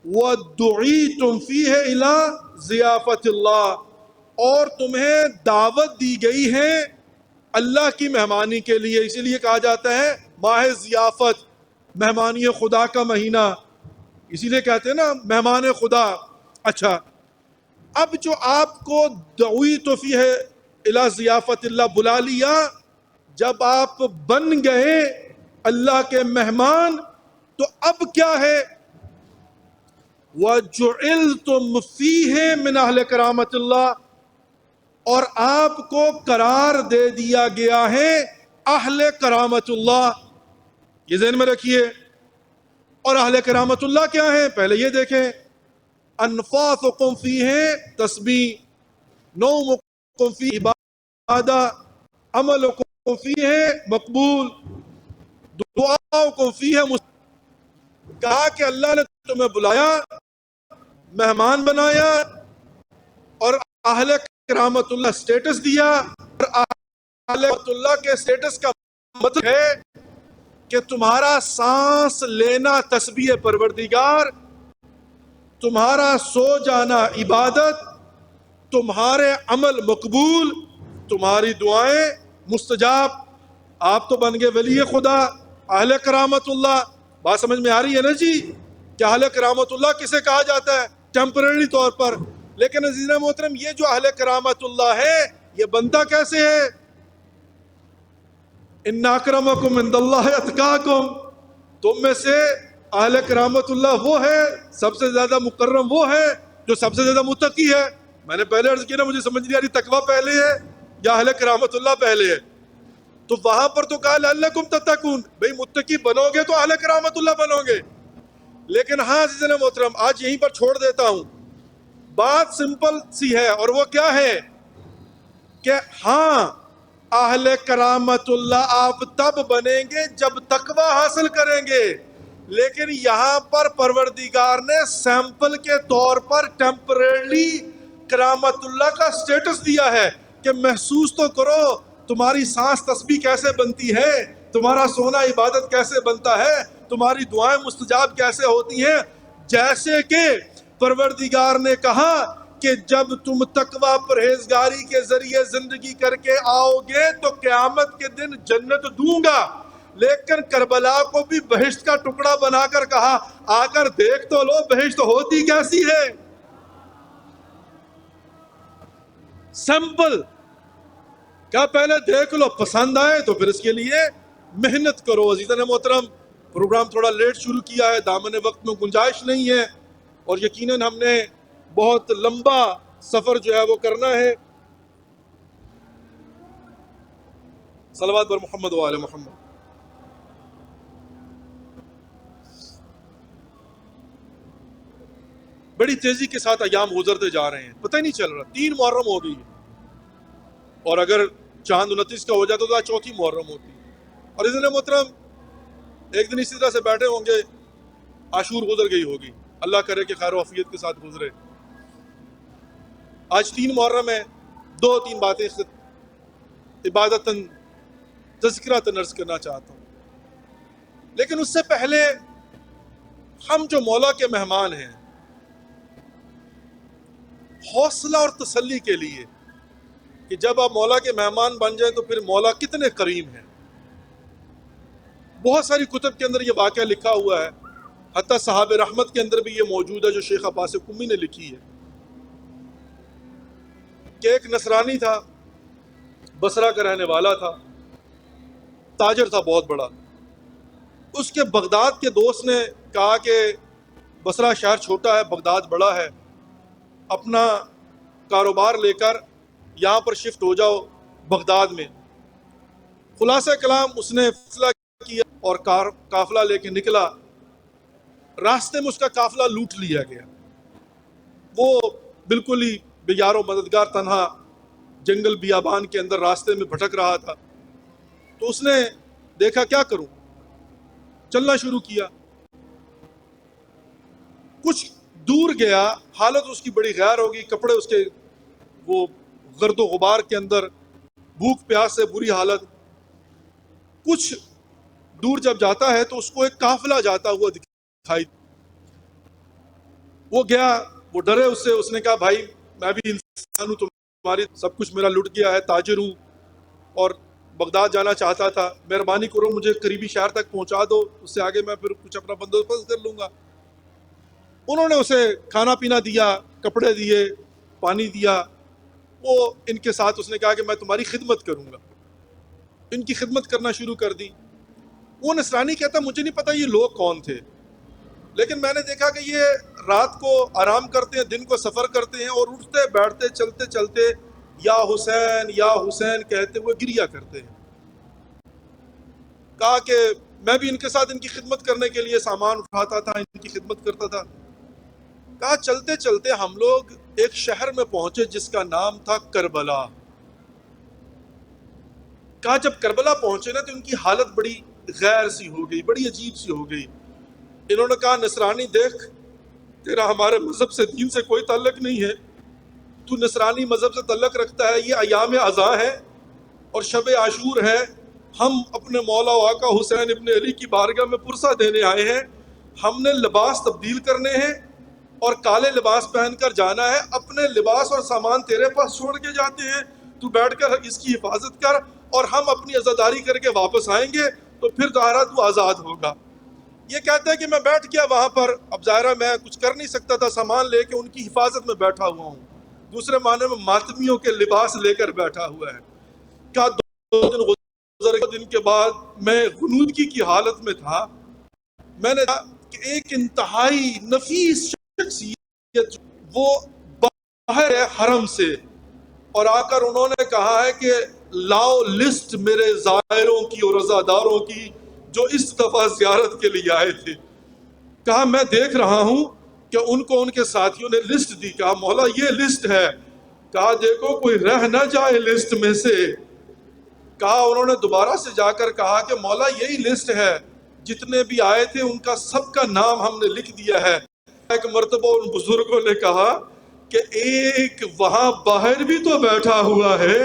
وَدُعِيتُمْ فِيهِ إِلَىٰ ضِيَافَةِ اللَّهِ، اور تمہیں دعوت دی گئی ہے اللہ کی مہمانی کے لیے۔ اسی لیے کہا جاتا ہے ماہ ضیافت، مہمانی خدا کا مہینہ، اسی لیے کہتے ہیں نا مہمان خدا۔ اچھا، اب جو آپ کو دعویت فیہ الی ضیافت اللہ بلا لیا، جب آپ بن گئے اللہ کے مہمان، تو اب کیا ہے؟ وَجُعِلْتُمْ فِيهِ مِنْ أَهْلِ كَرَامَةِ اللَّهِ، اور آپ کو قرار دے دیا گیا ہے اہل کرامت اللہ۔ یہ ذہن میں رکھیے۔ اور اہل کرامت اللہ کیا ہیں؟ پہلے یہ دیکھیں، انفاسکم فیہ تسبیح، نومکم فیہ عبادہ، عملکم فیہ مقبول، دعاؤکم فیہ مستجاب۔ کہا کہ اللہ نے تمہیں بلایا، مہمان بنایا، اور اہل کرامت اللہ سٹیٹس دیا۔ اور اہل کرامت اللہ کے سٹیٹس کا مطلب ہے کہ تمہارا سانس لینا تسبیح پروردگار، تمہارا سو جانا عبادت، تمہارے عمل مقبول، تمہاری دعائیں مستجاب۔ آپ تو بن گئے ولی خدا، اہل کرامت اللہ۔ بات سمجھ میں آ رہی ہے نا جی؟ کہ اہل کرامت اللہ کسے کہا جاتا ہے؟ ٹیمپرری طور پر۔ لیکن عزیز محترم، یہ جو اہل کرامت اللہ ہے، یہ بنتا کیسے ہے؟ ان اکرمکم عند اللہ اتقاکم، تم میں سے اہل کرامت اللہ وہ ہے، سب سے زیادہ مکرم وہ ہے جو سب سے زیادہ متقی ہے۔ میں نے پہلے عرض کیا نا، مجھے سمجھ نہیں آ رہی تقویٰ پہلے ہے یا اہل کرامت اللہ پہلے ہے؟ تو وہاں پر تو کہا لعلکم تتقون، بھئی متقی بنو گے تو اہل کرامت اللہ بنو گے۔ لیکن ہاں عزیز محترم، آج یہیں پر چھوڑ دیتا ہوں۔ بات سمپل سی ہے، اور وہ کیا ہے کہ ہاں اہل کرامت اللہ آپ تب بنیں گے جب تقویٰ حاصل کریں گے۔ لیکن یہاں پر پروردگار نے سیمپل کے طور پر ٹیمپریرلی کرامت اللہ کا سٹیٹس دیا ہے کہ محسوس تو کرو تمہاری سانس تسبیح کیسے بنتی ہے، تمہارا سونا عبادت کیسے بنتا ہے، تمہاری دعائیں مستجاب کیسے ہوتی ہیں۔ جیسے کہ پروردگار نے کہا کہ جب تم تقویٰ پرہیزگاری کے ذریعے زندگی کر کے آؤ گے تو قیامت کے دن جنت دوں گا، لیکن کربلا کو بھی بہشت کا ٹکڑا بنا کر کہا آ کر دیکھ تو لو بہشت ہوتی کیسی ہے۔ سمپل، کیا پہلے دیکھ لو، پسند آئے تو پھر اس کے لیے محنت کرو۔ عزیزان محترم، پروگرام تھوڑا لیٹ شروع کیا ہے، دامن وقت میں گنجائش نہیں ہے، اور یقیناً ہم نے بہت لمبا سفر جو ہے وہ کرنا ہے۔ صلوات بر محمد و آل محمد۔ بڑی تیزی کے ساتھ ایام گزرتے جا رہے ہیں، پتہ ہی نہیں چل رہا۔ 3 محرم ہو گئی ہے، اور اگر چاند 29 کا ہو جاتا تو 4 محرم ہوتی۔ اور اس لیے محترم، ایک دن اسی طرح سے بیٹھے ہوں گے، عاشور گزر گئی ہوگی، اللہ کرے کہ خیر و عافیت کے ساتھ گزرے۔ آج 3 محرم ہے، 2-3 باتیں عبادتاً تذکراتاً عرض کرنا چاہتا ہوں۔ لیکن اس سے پہلے ہم جو مولا کے مہمان ہیں، حوصلہ اور تسلی کے لیے کہ جب آپ مولا کے مہمان بن جائیں تو پھر مولا کتنے کریم ہیں۔ بہت ساری کتب کے اندر یہ واقعہ لکھا ہوا ہے، حتیٰ صحاب رحمت کے اندر بھی یہ موجود ہے جو شیخ عباس قمی نے لکھی ہے۔ کہ ایک نصرانی تھا، بصرہ کا رہنے والا تھا، تاجر تھا بہت بڑا. اس کے بغداد کے دوست نے کہا کہ بصرہ شہر چھوٹا ہے، بغداد بڑا ہے، اپنا کاروبار لے کر یہاں پر شفٹ ہو جاؤ بغداد میں. خلاصہ کلام اس نے فیصلہ کیا اور قافلہ لے کے نکلا. راستے میں اس کا قافلہ لوٹ لیا گیا. وہ بالکل ہی بے یار و مددگار تنہا جنگل بیابان کے اندر راستے میں بھٹک رہا تھا. تو اس نے دیکھا کیا کروں، چلنا شروع کیا. کچھ دور گیا، حالت اس کی بڑی غیر ہو گئی، کپڑے اس کے وہ گرد و غبار کے اندر، بھوک پیاس سے بری حالت. کچھ دور جب جاتا ہے تو اس کو ایک قافلہ جاتا ہوا دکھائی. وہ گیا، وہ ڈرے اس سے. اس نے کہا بھائی میں بھی انسان ہوں، تمہاری سب کچھ میرا لٹ گیا ہے، تاجر ہوں اور بغداد جانا چاہتا تھا، مہربانی کرو مجھے قریبی شہر تک پہنچا دو، اس سے آگے میں پھر کچھ اپنا بندوبست کر لوں گا. انہوں نے اسے کھانا پینا دیا، کپڑے دیے، پانی دیا. وہ ان کے ساتھ اس نے کہا کہ میں تمہاری خدمت کروں گا. ان کی خدمت کرنا شروع کر دی. وہ نصرانی کہتا مجھے نہیں پتا یہ لوگ کون تھے، لیکن میں نے دیکھا کہ یہ رات کو آرام کرتے ہیں، دن کو سفر کرتے ہیں، اور اٹھتے بیٹھتے چلتے چلتے یا حسین کہتے ہوئے گریا کرتے ہیں. کہا کہ میں بھی ان کے ساتھ ان کی خدمت کرنے کے لیے سامان اٹھاتا تھا، ان کی خدمت کرتا تھا. کہا چلتے چلتے ہم لوگ ایک شہر میں پہنچے جس کا نام تھا کربلا. کہا جب کربلا پہنچے نا تو ان کی حالت بڑی غیر سی ہو گئی، بڑی عجیب سی ہو گئی. انہوں نے کہا نصرانی دیکھ، تیرا ہمارے مذہب سے دین سے کوئی تعلق نہیں ہے، تو نصرانی مذہب سے تعلق رکھتا ہے. یہ ایام اذاں ہے اور شب عاشور ہے، ہم اپنے مولا و آقا حسین ابن علی کی بارگاہ میں پرسہ دینے آئے ہیں. ہم نے لباس تبدیل کرنے ہیں اور کالے لباس پہن کر جانا ہے. اپنے لباس اور سامان تیرے پاس چھوڑ کے جاتے ہیں، تو بیٹھ کر اس کی حفاظت کر، اور ہم اپنی عزاداری کر کے واپس آئیں گے تو پھر دوبارہ تو آزاد ہوگا. یہ کہتا ہے کہ میں بیٹھ گیا وہاں پر. اب ظاہرہ میں کچھ کر نہیں سکتا تھا، سامان لے کے ان کی حفاظت میں بیٹھا ہوا ہوں، دوسرے معنی میں ماتمیوں کے لباس لے کر بیٹھا ہوا ہے. کیا 2 دن گزر گئے، دن کے بعد میں غنودگی کی حالت میں تھا. میں نے کہا کہ ایک انتہائی نفیس شخصیت وہ باہر ہے حرم سے، اور آ کر انہوں نے کہا ہے کہ لاؤ لسٹ میرے زائروں کی اور رضاداروں کی جو اس دفعہ زیارت کے لیے آئے تھے. کہا میں دیکھ رہا ہوں کہ ان کو ان کے ساتھیوں نے لسٹ دی. کہا مولا یہ لسٹ ہے. کہا دیکھو کوئی رہ نہ جائے لسٹ میں سے. کہا انہوں نے دوبارہ سے جا کر کہا کہ مولا یہی لسٹ ہے، جتنے بھی آئے تھے ان کا سب کا نام ہم نے لکھ دیا ہے. ایک مرتبہ ان بزرگوں نے کہا کہ ایک وہاں باہر بھی تو بیٹھا ہوا ہے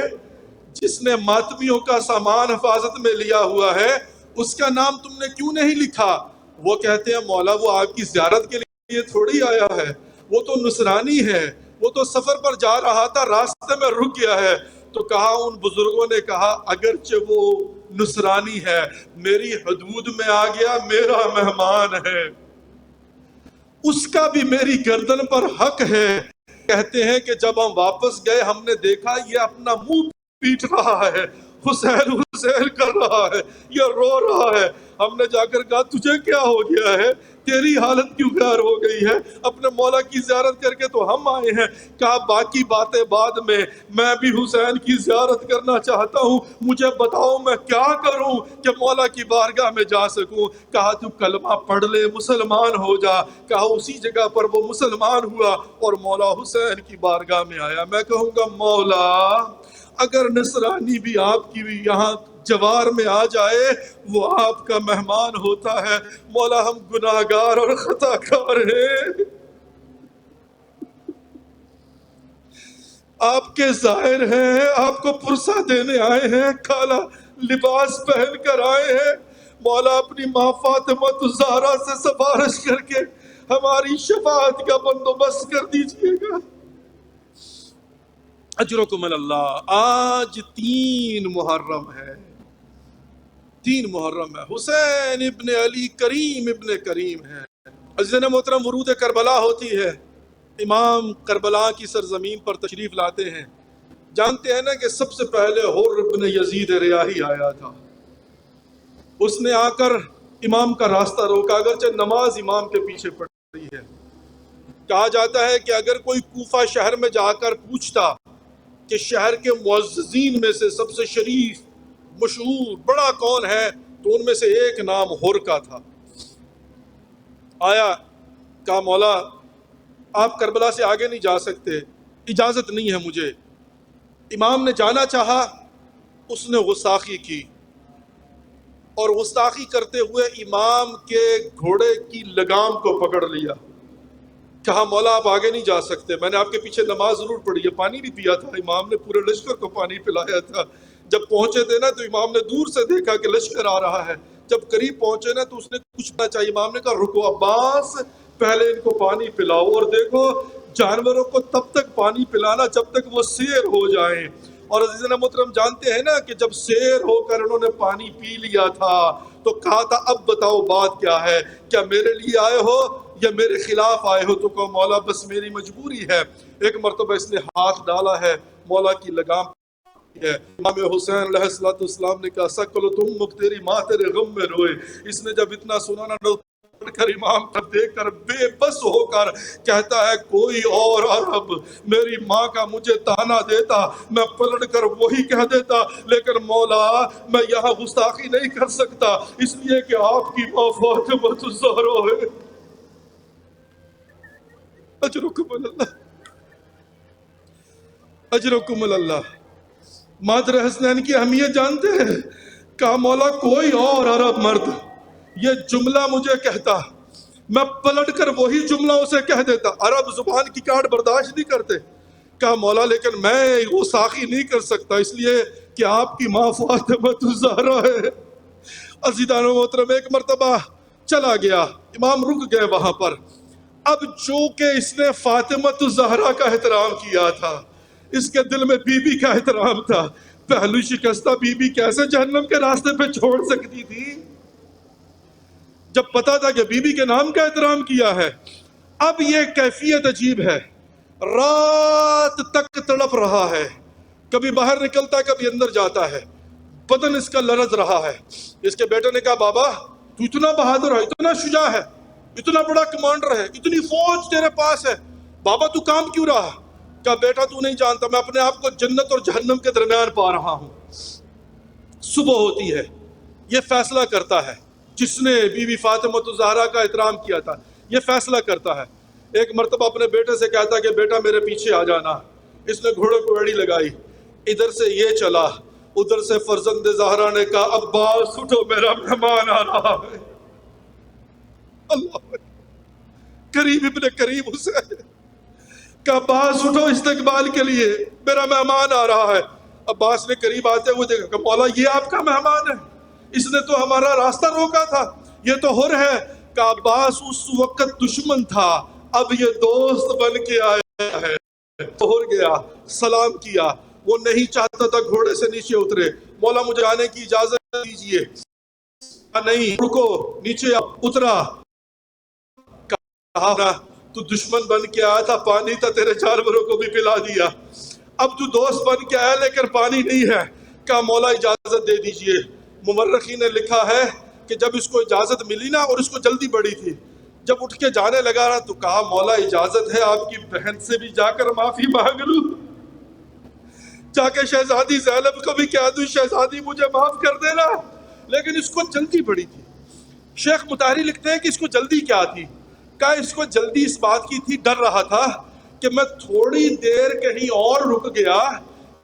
جس نے ماتمیوں کا سامان حفاظت میں لیا ہوا ہے، اس کا نام تم نے کیوں نہیں لکھا؟ وہ کہتے ہیں مولا وہ آپ کی زیارت کے لیے تھوڑی آیا ہے، وہ تو نصرانی ہے، وہ تو سفر پر جا رہا تھا، راستے میں رک گیا ہے. تو کہا ان بزرگوں نے کہا اگرچہ وہ نصرانی ہے، میری حدود میں آ گیا، میرا مہمان ہے، اس کا بھی میری گردن پر حق ہے. کہتے ہیں کہ جب ہم واپس گئے ہم نے دیکھا یہ اپنا منہ پیٹ رہا ہے، حسین حسین کر رہا ہے، یہ رو رہا ہے. ہم نے جا کر کہا تجھے کیا ہو گیا ہے، تیری حالت کیوں غیر ہو گئی ہے؟ اپنے مولا کی زیارت کر کے تو ہم آئے ہیں. کہا باقی باتیں بعد میں بھی حسین کی زیارت کرنا چاہتا ہوں، مجھے بتاؤ میں کیا کروں کہ مولا کی بارگاہ میں جا سکوں. کہا تو کلمہ پڑھ لے، مسلمان ہو جا. کہا اسی جگہ پر وہ مسلمان ہوا اور مولا حسین کی بارگاہ میں آیا. میں کہوں گا مولا اگر نصرانی بھی آپ کی بھی یہاں جوار میں آ جائے وہ آپ کا مہمان ہوتا ہے. مولا ہم گناہگار اور خطا کار ہیں، آپ کے ظاہر ہیں، آپ کو پرسہ دینے آئے ہیں، کالا لباس پہن کر آئے ہیں. مولا اپنی ماں فاطمہ الزہرا سے سفارش کر کے ہماری شفاعت کا بندوبست کر دیجئے گا. اجرکم اللہ. آج 3 محرم ہے، 3 محرم ہے، حسین ابن علی کریم ابن کریم ہے. عزیزان محترم ورود کربلا ہوتی ہے، امام کربلا کی سرزمین پر تشریف لاتے ہیں. جانتے ہیں نا کہ سب سے پہلے حر ابن یزید ریاحی آیا تھا. اس نے آ کر امام کا راستہ روکا، اگرچہ نماز امام کے پیچھے پڑ رہی ہے. کہا جاتا ہے کہ اگر کوئی کوفہ شہر میں جا کر پوچھتا کہ شہر کے معززین میں سے سب سے شریف، مشہور، بڑا کون ہے، تو ان میں سے ایک نام حر کا تھا. آیا، کہا مولا آپ کربلا سے آگے نہیں جا سکتے، اجازت نہیں ہے مجھے. امام نے جانا چاہا، اس نے غستاخی کی، اور غستاخی کرتے ہوئے امام کے گھوڑے کی لگام کو پکڑ لیا. کہا مولا آپ آگے نہیں جا سکتے، میں نے آپ کے پیچھے نماز ضرور پڑھی ہے، پانی بھی پیا تھا، امام نے پورے لشکر کو پانی پلایا تھا. جب پہنچے تھے نا تو امام نے دور سے دیکھا کہ لشکر آ رہا ہے. جب قریب پہنچے نا تو اس نے کچھ نہ چاہیے. امام نے کہا رکو عباس، پہلے ان کو پانی پلاؤ، اور دیکھو جانوروں کو تب تک پانی پلانا جب تک وہ سیر ہو جائیں. اور عزیزنا محترم جانتے ہیں نا کہ جب سیر ہو کر انہوں نے پانی پی لیا تھا تو کہا تھا اب بتاؤ بات کیا ہے، کیا میرے لیے آئے ہو یا میرے خلاف آئے ہو؟ تو کہو مولا بس میری مجبوری ہے. ایک مرتبہ اس نے ہاتھ ڈالا ہے، مولا کی لگام ہے. امام حسین علیہ السلام نے کہا سکل تم مک، تیری ماں تیرے غم میں روئے. اس نے جب اتنا سنا نا کر امام پر دیکھ کر بے بس ہو کر کہتا ہے کوئی اور عرب میری ماں کا مجھے تانا دیتا، میں پلٹ کر وہی کہہ دیتا، لیکن مولا میں یہاں گستاخی نہیں کر سکتا اس لیے کہ آپ کی ماں فاطمہ الزہرا ہے. اجرکم اللہ، اجرکم اللہ. مادر حسنین کی اہمیت جانتے ہیں؟ کہا مولا کوئی اور عرب مرد یہ جملہ مجھے کہتا، میں پلٹ کر وہی جملہ اسے کہہ دیتا. عرب زبان کی کاٹ برداشت نہیں کرتے. کہا مولا لیکن میں وہ ساخی نہیں کر سکتا اس لیے کہ آپ کی ماں فاطمہ الزہرا ہے. عزیزان و محترم ایک مرتبہ چلا گیا، امام رک گئے وہاں پر. اب چونکہ اس نے فاطمہ الزہرا کا احترام کیا تھا، اس کے دل میں بی بی کا احترام تھا. پہلو شکستہ بی بی کیسے جہنم کے راستے پہ چھوڑ سکتی تھی؟ جب پتا تھا کہ بی بی کے نام کا احترام کیا ہے. اب یہ کیفیت عجیب ہے، رات تک تڑپ رہا ہے، کبھی باہر نکلتا کبھی اندر جاتا ہے، بدن اس کا لرز رہا ہے. اس کے بیٹے نے کہا بابا تو اتنا بہادر ہے، اتنا شجاع ہے، اتنا بڑا کمانڈر ہے، اتنی فوج تیرے پاس ہے، بابا تو کام کیوں رہا؟ کہا بیٹا تو نہیں جانتا، میں اپنے آپ کو جنت اور جہنم کے درمیان پا رہا ہوں. صبح ہوتی ہے، یہ فیصلہ کرتا ہے، جس نے بی بی فاطمہ الزہرا کا احترام کیا تھا یہ فیصلہ کرتا ہے. ایک مرتبہ اپنے بیٹے سے کہتا کہ بیٹا میرے پیچھے آ جانا. اس نے گھوڑے کو ایڑی لگائی، ادھر سے یہ چلا، ادھر سے فرزند زہرا نے کہا عباس اٹھو میرا مہمان آ رہا ہے. اللہ کریم ابن کریم حسین کہ عباس اٹھو استقبال کے لیے، میرا مہمان آ رہا ہے. عباس نے قریب آتے ہوئے دیکھا کہ مولا یہ آپ کا مہمان ہے، اس نے تو ہمارا راستہ روکا تھا، یہ تو حر ہے. کہ عباس اس وقت دشمن تھا، اب یہ دوست بن کے آیا ہے. تو حر گیا، سلام کیا، وہ نہیں چاہتا تھا گھوڑے سے نیچے اترے. مولا مجھے آنے کی اجازت دیجیے. نہیں رکو، نیچے اترا. کہا تو دشمن بن کے آیا تھا، پانی تھا تیرے جانوروں کو بھی پلا دیا، اب تو دوست بن کے آیا لیکن پانی نہیں ہے. کہا مولا اجازت دے دیجئے. مورخین نے لکھا ہے کہ جب اس کو اجازت ملی نا، اور اس کو جلدی بڑی تھی، جب اٹھ کے جانے لگا رہا تو کہا مولا اجازت ہے آپ کی بہن سے بھی جا کر معافی مانگ لوں، جا کے شہزادی زینب کو بھی کہہ دوں شہزادی مجھے معاف کر دینا. لیکن اس کو جلدی بڑی تھی. شیخ مطہری لکھتے ہیں کہ اس کو جلدی کیا تھی؟ کہا اس کو جلدی اس بات کی تھی، ڈر رہا تھا کہ میں تھوڑی دیر کہیں اور رک گیا،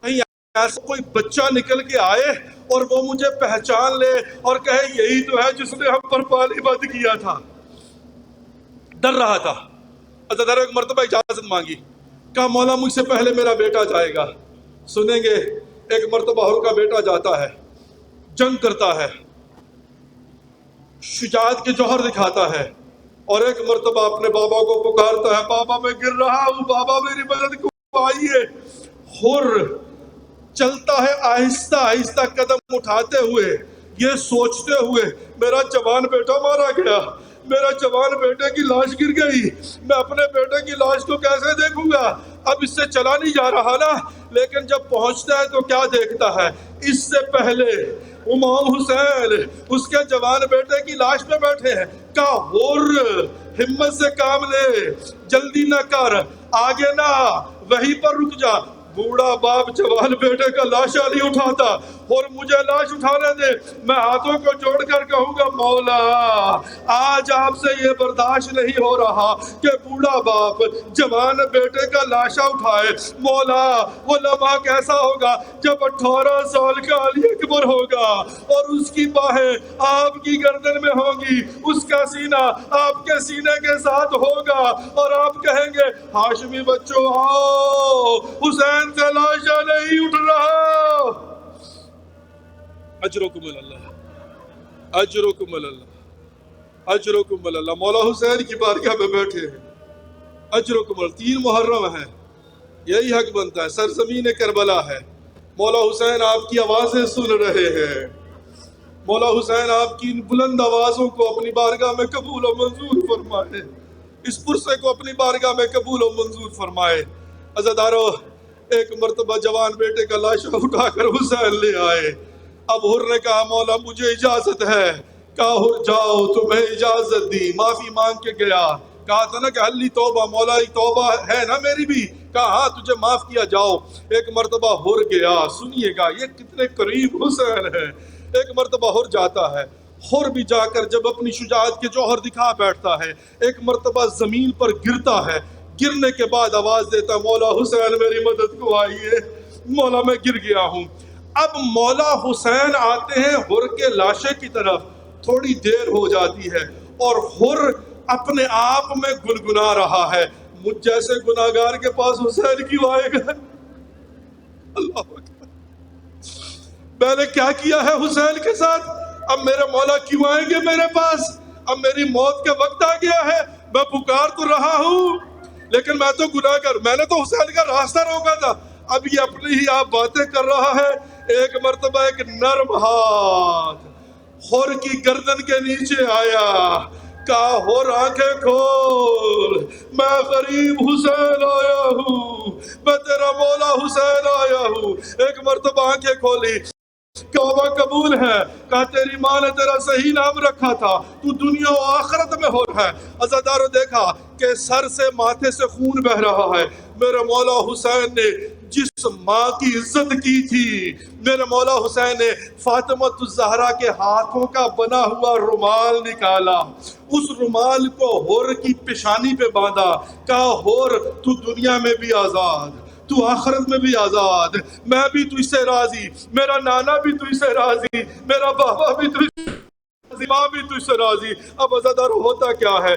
کہیں ایسا کوئی بچہ نکل کے آئے اور وہ مجھے پہچان لے اور کہے یہی تو ہے جس نے ہم پر پانی بند کیا تھا. ڈر رہا تھا. عزیزانو ایک مرتبہ اجازت مانگی. کہا مولا مجھ سے پہلے میرا بیٹا جائے گا. سنیں گے ایک مرتبہ حر کا بیٹا جاتا ہے، جنگ کرتا ہے، شجاعت کے جوہر دکھاتا ہے، اور ایک مرتبہ اپنے بابا کو پکارتا ہے بابا میں گر رہا ہوں، بابا میری مدد کو آئیے. حر چلتا ہے آہستہ آہستہ قدم اٹھاتے ہوئے، یہ سوچتے ہوئے میرا جوان بیٹا مارا گیا، میرا جوان بیٹے کی لاش گر گئی، میں اپنے بیٹے کی لاش کو کیسے دیکھوں گا. اب اس سے چلا نہیں جا رہا نا، لیکن جب پہنچتا ہے تو کیا دیکھتا ہے؟ اس سے پہلے امام حسین اس کے جوان بیٹے کی لاش پہ بیٹھے ہیں، کا ہور ہمت سے کام لے، جلدی نہ کر، آگے نہ، وہیں پر رک جا۔ بوڑھا باپ جوان بیٹے کا لاشا نہیں اٹھاتا، اور مجھے لاش اٹھانے دے، میں ہاتھوں کو جوڑ کر کہوں گا مولا آج آپ سے یہ برداشت نہیں ہو رہا کہ بوڑھا باپ جوان بیٹے کا لاشا اٹھائے۔ مولا وہ لمحہ کیسا ہوگا جب 18 سال کا علی اکبر ہوگا اور اس کی باہیں آپ کی گردن میں ہوں گی، اس کا سینہ آپ کے سینے کے ساتھ ہوگا، اور آپ کہیں گے ہاشمی بچوں آؤ، حسین سے لاشا نہیں اٹھ رہا۔ اجرکم اللہ، اجرکم اللہ، اجرکم اللہ۔ مولا حسین کی بارگاہ میں بیٹھے ہیں، اجرکم اللہ۔ 3 محرم ہے، یہی حق بنتا ہے، سرزمین کربلا ہے، مولا حسین آپ کی آوازیں سن رہے ہیں، مولا حسین آپ کی ان بلند آوازوں کو اپنی بارگاہ میں قبول و منظور فرمائے، اس پرسے کو اپنی بارگاہ میں قبول و منظور فرمائے۔ عزادارو، ایک مرتبہ جوان بیٹے کا لاشا اٹھا کر حسین لے آئے۔ اب حر نے کہا مولا مجھے اجازت ہے، کہا حر جاؤ، تمہیں اجازت دی، معافی مانگ کے گیا، کہا تھا نا کہ حلی توبہ، مولا توبہ ہے نا میری بھی، کہا ہاں تجھے معاف کیا، جاؤ۔ ایک مرتبہ حر گیا، سنیے گا یہ کتنے قریب حسین ہے، ایک مرتبہ حر جاتا ہے، حر بھی جا کر جب اپنی شجاعت کے جوہر دکھا بیٹھتا ہے، ایک مرتبہ زمین پر گرتا ہے، گرنے کے بعد آواز دیتا مولا حسین میری مدد کو آئیے، مولا میں گر گیا ہوں۔ اب مولا حسین آتے ہیں حر کے لاشے کی طرف، تھوڑی دیر ہو جاتی ہے اور حر اپنے آپ میں گنگنا رہا ہے، مجھ جیسے گناہگار کے پاس حسین کیوں آئے گا؟ اللہ اکبر، میں نے کیا کیا ہے حسین کے ساتھ؟ اب میرے مولا کیوں آئیں گے میرے پاس؟ اب میری موت کا وقت آ گیا ہے، میں پکار تو رہا ہوں لیکن میں تو گناہگار، میں نے تو حسین کا راستہ روکا تھا، اب یہ اپنی ہی آپ باتیں کر رہا ہے۔ ایک مرتبہ ایک نرم ہاتھ حر کی گردن کے نیچے آیا، کہا حر آنکھیں کھول، میں غریب حسین آیا ہوں، میں تیرا مولا حسین آیا ہوں۔ ایک مرتبہ آنکھیں کھولی، توبہ قبول ہے، کہا تیری ماں نے تیرا صحیح نام رکھا تھا، تو دنیا و آخرت میں ہو رہا ہے۔ عزادارو دیکھا کہ سر سے ماتھے سے خون بہ رہا ہے، میرے مولا حسین نے جس ماں کی عزت کی تھی، میرے مولا حسین نے فاطمہ الزہرا کے ہاتھوں کا بنا ہوا رومال نکالا، اس رومال کو حر کی پیشانی پہ باندھا، کہا حر تو دنیا میں بھی آزاد، تو آخرت میں بھی آزاد، میں بھی تجھ سے راضی، میرا نانا بھی تجھ سے راضی، میرا بابا بھی تجھ سے راضی، ماں بھی تجھ سے راضی۔ اب عزادارو ہوتا کیا ہے؟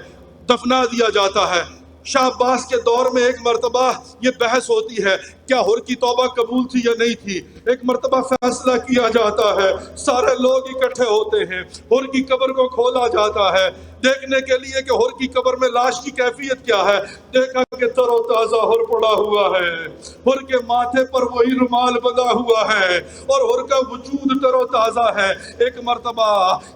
دفنا دیا جاتا ہے۔ شاہ عباس کے دور میں ایک مرتبہ یہ بحث ہوتی ہے کیا حر کی توبہ قبول تھی یا نہیں تھی، ایک مرتبہ فیصلہ کیا جاتا ہے، سارے لوگ اکٹھے ہوتے ہیں، حر کی قبر کو کھولا جاتا ہے دیکھنے کے لیے کہ حر کی قبر میں لاش کی کیفیت کیا ہے، دیکھا کہ تر و تازہ حر پڑا ہوا ہے، حر کے ماتھے پر وہی رومال بندھا ہوا ہے اور حر کا وجود تر و تازہ ہے۔ ایک مرتبہ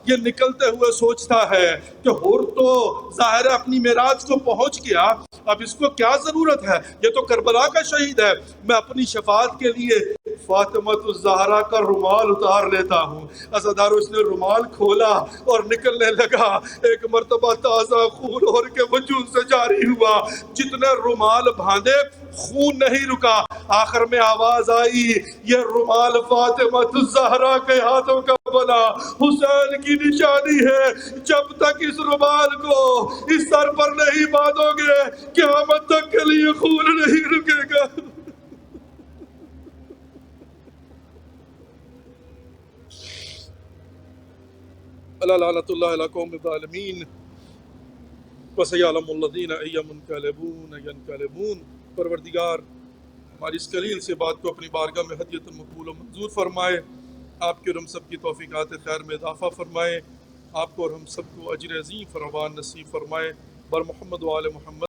یہ نکلتے ہوئے سوچتا ہے کہ حر تو ظاہر ہے اپنی معراج کو پہنچ گیا، اب اس کو کیا ضرورت ہے، یہ تو کربلا کا شہید ہے، میں اپنی شفاعت کے لیے فاطمہ الزہرا کا رومال اتار لیتا ہوں۔ عزادارو اس نے رومال کھولا اور نکلنے لگا، ایک مرتبہ تازہ خون حر کے وجود سے جاری ہوا، جتنے رومال باندھے خون نہیں رکا، آخر میں آواز آئی یہ رومال فاطمہ الزہرا کے ہاتھوں کا بنا حسین کی نشانی ہے، جب تک اس رومال کو اس سر پر نہیں باندھو گے قیامت تک کے لیے خون نہیں رکے گا۔ اللہ لعنت اللہ علی قوم الظالمین وسیعلم الذین ینقلبون۔ پروردگار ہماری اس قلیل سے بات کو اپنی بارگاہ میں ہدیۃ مقبول و منظور فرمائے، آپ کے اور ہم سب کی توفیقات خیر میں اضافہ فرمائے، آپ کو اور ہم سب کو اجر عظیم فراوان نصیب فرمائے، بر محمد و آل محمد۔